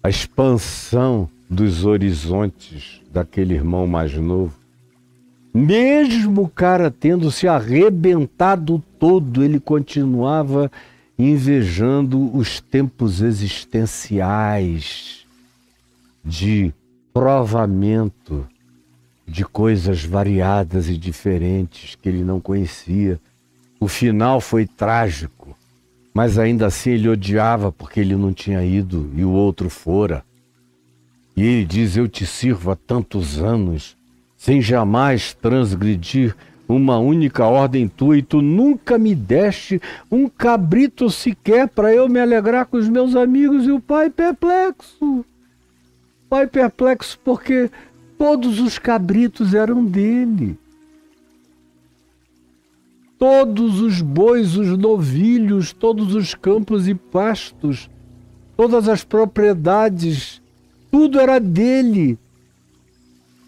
Speaker 1: a expansão dos horizontes daquele irmão mais novo. Mesmo o cara tendo se arrebentado todo, ele continuava invejando os tempos existenciais de provamento de coisas variadas e diferentes que ele não conhecia. O final foi trágico, mas ainda assim ele odiava porque ele não tinha ido e o outro fora. E ele diz, eu te sirvo há tantos anos, sem jamais transgredir uma única ordem tua, e tu nunca me deste um cabrito sequer para eu me alegrar com os meus amigos. E o pai perplexo porque todos os cabritos eram dele. Todos os bois, os novilhos, todos os campos e pastos, todas as propriedades, tudo era dele.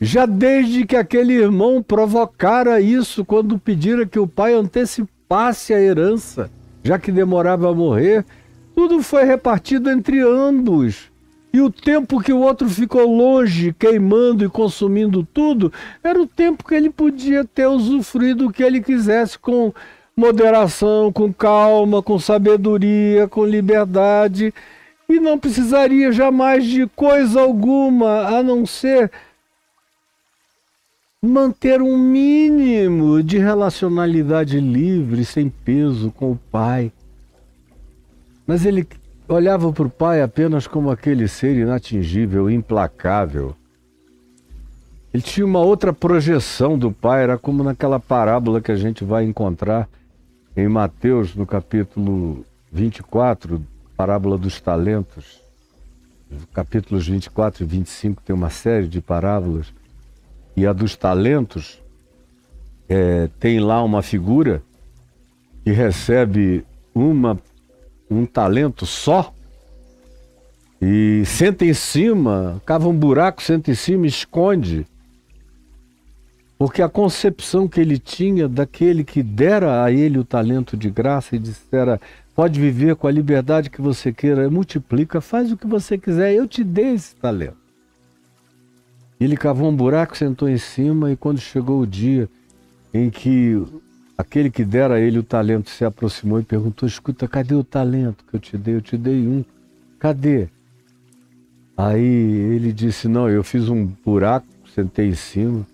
Speaker 1: Já desde que aquele irmão provocara isso, quando pedira que o pai antecipasse a herança, já que demorava a morrer, tudo foi repartido entre ambos. E o tempo que o outro ficou longe, queimando e consumindo tudo, era o tempo que ele podia ter usufruído o que ele quisesse, com moderação, com calma, com sabedoria, com liberdade, e não precisaria jamais de coisa alguma, a não ser manter um mínimo de relacionalidade livre, sem peso com o pai. Mas ele olhava para o pai apenas como aquele ser inatingível, implacável. Ele tinha uma outra projeção do pai, era como naquela parábola que a gente vai encontrar em Mateus, no capítulo 24, parábola dos talentos. Capítulos 24 e 25 tem uma série de parábolas. E a dos talentos, tem lá uma figura que recebe um talento só e senta em cima, cava um buraco, senta em cima e esconde. Porque a concepção que ele tinha daquele que dera a ele o talento de graça e dissera, pode viver com a liberdade que você queira, multiplica, faz o que você quiser, eu te dei esse talento. Ele cavou um buraco, sentou em cima, e quando chegou o dia em que aquele que dera a ele o talento se aproximou e perguntou, escuta, cadê o talento que eu te dei? Eu te dei um. Cadê? Aí ele disse, não, eu fiz um buraco, sentei em cima,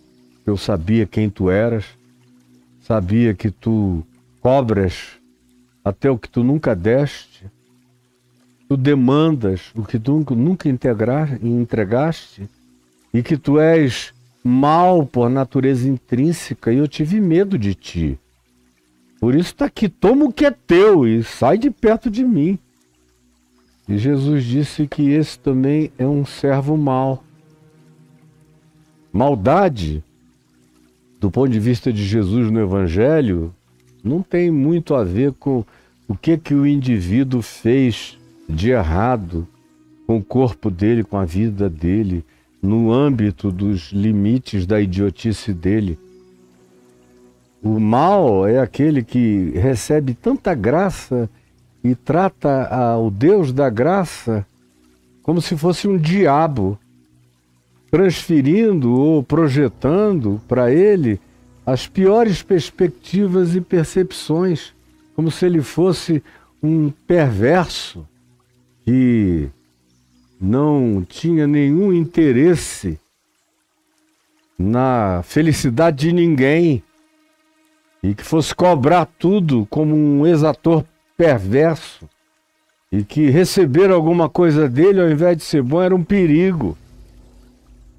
Speaker 1: eu sabia quem tu eras, sabia que tu cobras até o que tu nunca deste, tu demandas o que tu nunca entregaste, e que tu és mal por natureza intrínseca, e eu tive medo de ti. Por isso está aqui, toma o que é teu e sai de perto de mim. E Jesus disse que esse também é um servo mau. Maldade, do ponto de vista de Jesus no Evangelho, não tem muito a ver com o que o indivíduo fez de errado com o corpo dele, com a vida dele, no âmbito dos limites da idiotice dele. O mal é aquele que recebe tanta graça e trata o Deus da graça como se fosse um diabo, transferindo ou projetando para ele as piores perspectivas e percepções, como se ele fosse um perverso que não tinha nenhum interesse na felicidade de ninguém e que fosse cobrar tudo como um exator perverso e que receber alguma coisa dele ao invés de ser bom era um perigo.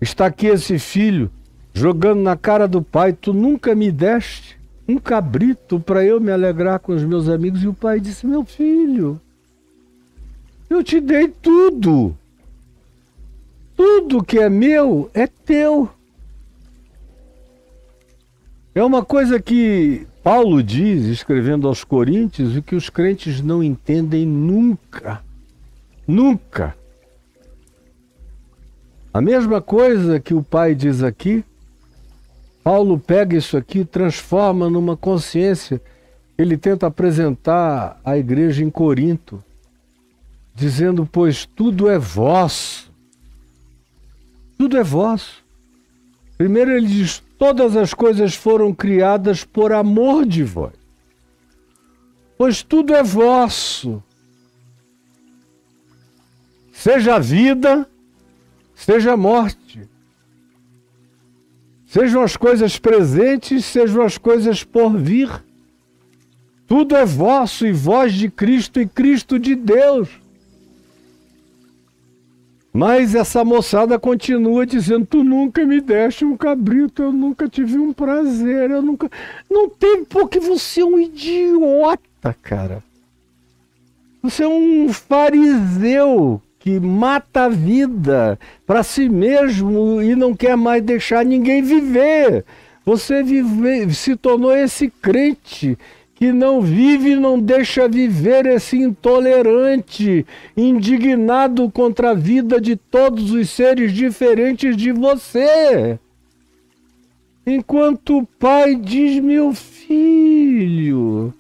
Speaker 1: Está aqui esse filho jogando na cara do pai: tu nunca me deste um cabrito para eu me alegrar com os meus amigos. E o pai disse: meu filho, eu te dei tudo. Tudo que é meu é teu. É uma coisa que Paulo diz, escrevendo aos Coríntios, e que os crentes não entendem nunca. Nunca. A mesma coisa que o pai diz aqui, Paulo pega isso aqui e transforma numa consciência. Ele tenta apresentar à igreja em Corinto, dizendo: pois tudo é vosso. Tudo é vosso. Primeiro ele diz: todas as coisas foram criadas por amor de vós. Pois tudo é vosso. Seja a vida, seja a morte. Sejam as coisas presentes, sejam as coisas por vir. Tudo é vosso, e vós de Cristo e Cristo de Deus. Mas essa moçada continua dizendo: tu nunca me deste um cabrito, eu nunca tive um prazer, eu nunca... Não teve, porque você é um idiota, cara. Você é um fariseu que mata a vida para si mesmo e não quer mais deixar ninguém viver. Você se tornou esse crente que não vive e não deixa viver, esse intolerante, indignado contra a vida de todos os seres diferentes de você. Enquanto o pai diz: meu filho,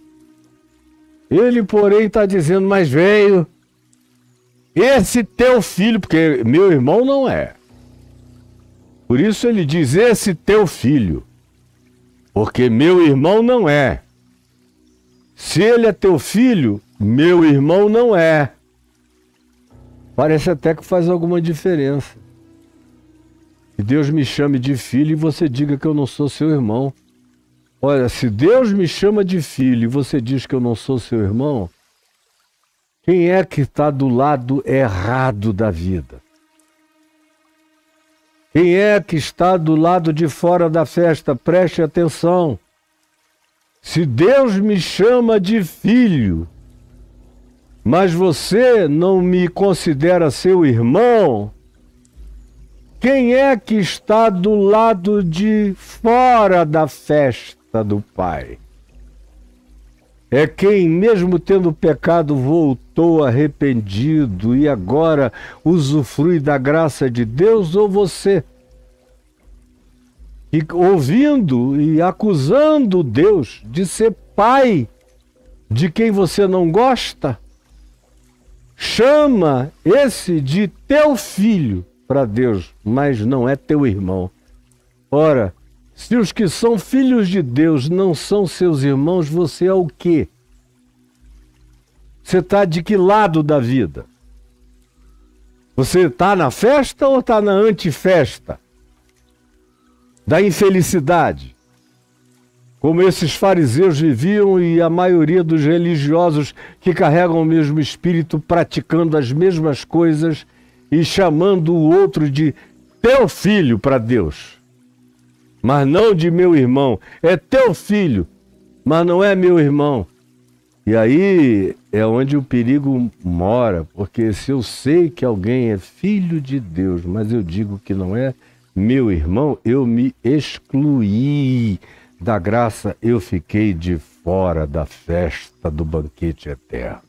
Speaker 1: ele, porém, está dizendo: mas veio esse teu filho, porque meu irmão não é. Por isso ele diz: esse teu filho, porque meu irmão não é. Se ele é teu filho, meu irmão não é. Parece até que faz alguma diferença. Que Deus me chame de filho e você diga que eu não sou seu irmão. Olha, se Deus me chama de filho e você diz que eu não sou seu irmão, quem é que está do lado errado da vida? Quem é que está do lado de fora da festa? Preste atenção. Se Deus me chama de filho, mas você não me considera seu irmão, quem é que está do lado de fora da festa do Pai? É quem, mesmo tendo pecado, voltou arrependido e agora usufrui da graça de Deus, ou você? E ouvindo e acusando Deus de ser pai de quem você não gosta, chama esse de teu filho para Deus, mas não é teu irmão. Ora, se os que são filhos de Deus não são seus irmãos, você é o quê? Você está de que lado da vida? Você está na festa ou está na antifesta? Da infelicidade, como esses fariseus viviam e a maioria dos religiosos que carregam o mesmo espírito, praticando as mesmas coisas e chamando o outro de teu filho para Deus, mas não de meu irmão. É teu filho, mas não é meu irmão. E aí é onde o perigo mora, porque se eu sei que alguém é filho de Deus, mas eu digo que não é meu irmão, eu me excluí da graça, eu fiquei de fora da festa do banquete eterno.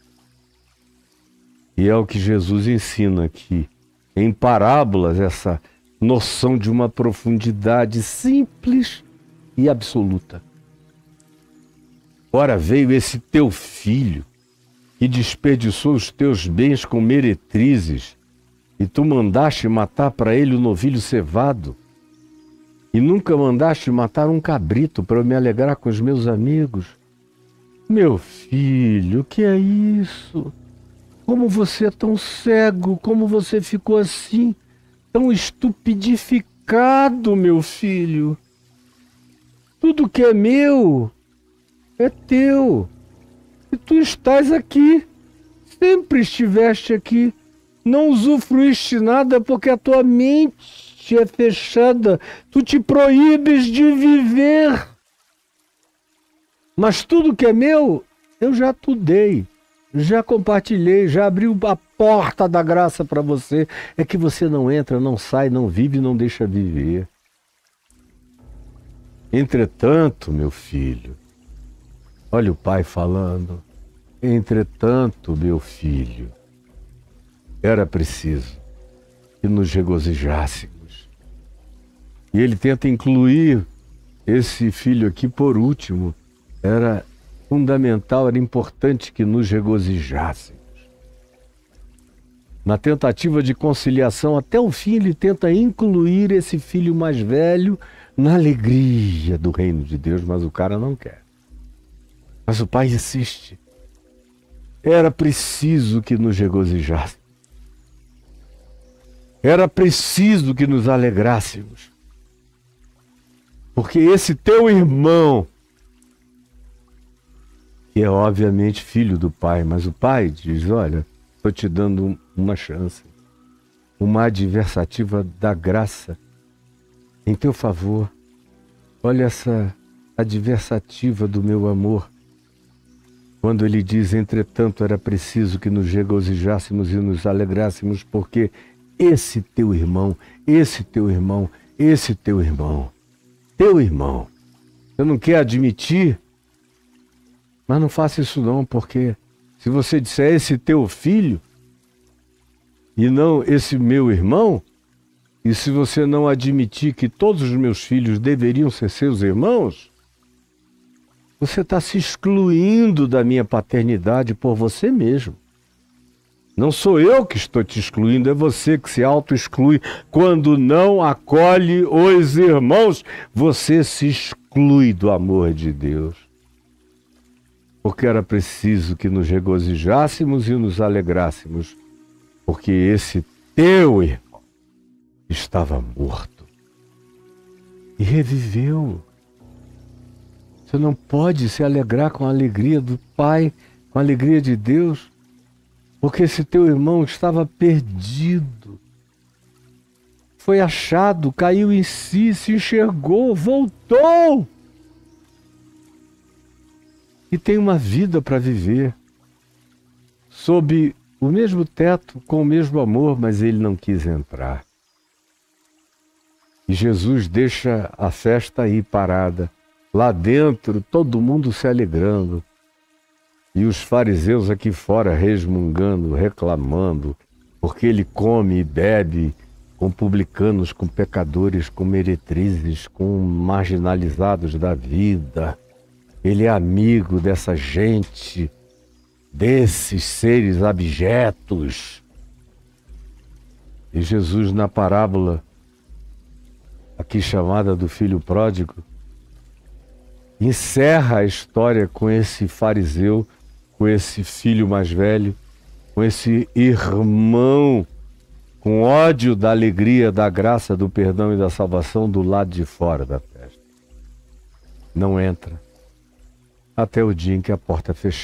Speaker 1: E é o que Jesus ensina aqui, em parábolas, essa noção de uma profundidade simples e absoluta. Ora, veio esse teu filho, que desperdiçou os teus bens com meretrizes, e tu mandaste matar para ele o novilho cevado, e nunca mandaste matar um cabrito para eu me alegrar com os meus amigos. Meu filho, o que é isso? Como você é tão cego, como você ficou assim, tão estupidificado, meu filho. Tudo que é meu é teu. E tu estás aqui, sempre estiveste aqui. Não usufruíste nada porque a tua mente é fechada. Tu te proíbes de viver. Mas tudo que é meu, eu já te dei. Já compartilhei, já abri a porta da graça para você. É que você não entra, não sai, não vive, não deixa viver. Entretanto, meu filho, olha o pai falando. Entretanto, meu filho, era preciso que nos regozijássemos. E ele tenta incluir esse filho aqui por último. Era fundamental, era importante que nos regozijássemos. Na tentativa de conciliação, até o fim ele tenta incluir esse filho mais velho na alegria do reino de Deus, mas o cara não quer. Mas o pai insiste. Era preciso que nos regozijássemos. Era preciso que nos alegrássemos. Porque esse teu irmão, que é obviamente filho do pai, mas o pai diz, olha, estou te dando uma chance, uma adversativa da graça em teu favor. Olha essa adversativa do meu amor. Quando ele diz, entretanto, era preciso que nos regozijássemos e nos alegrássemos, porque esse teu irmão, teu irmão, você não quer admitir? Mas não faça isso não, porque se você disser esse teu filho e não esse meu irmão, e se você não admitir que todos os meus filhos deveriam ser seus irmãos, você está se excluindo da minha paternidade por você mesmo. Não sou eu que estou te excluindo, é você que se auto-exclui. Quando não acolhe os irmãos, você se exclui do amor de Deus. Porque era preciso que nos regozijássemos e nos alegrássemos, porque esse teu irmão estava morto e reviveu. Você não pode se alegrar com a alegria do Pai, com a alegria de Deus, porque esse teu irmão estava perdido. Foi achado, caiu em si, se enxergou, voltou. E tem uma vida para viver, sob o mesmo teto, com o mesmo amor, mas ele não quis entrar. E Jesus deixa a festa aí parada. Lá dentro, todo mundo se alegrando. E os fariseus aqui fora resmungando, reclamando, porque ele come e bebe com publicanos, com pecadores, com meretrizes, com marginalizados da vida. Ele é amigo dessa gente, desses seres abjetos. E Jesus, na parábola aqui chamada do filho pródigo, encerra a história com esse fariseu, com esse filho mais velho, com esse irmão, com ódio da alegria, da graça, do perdão e da salvação do lado de fora da festa. Não entra até o dia em que a porta fechar.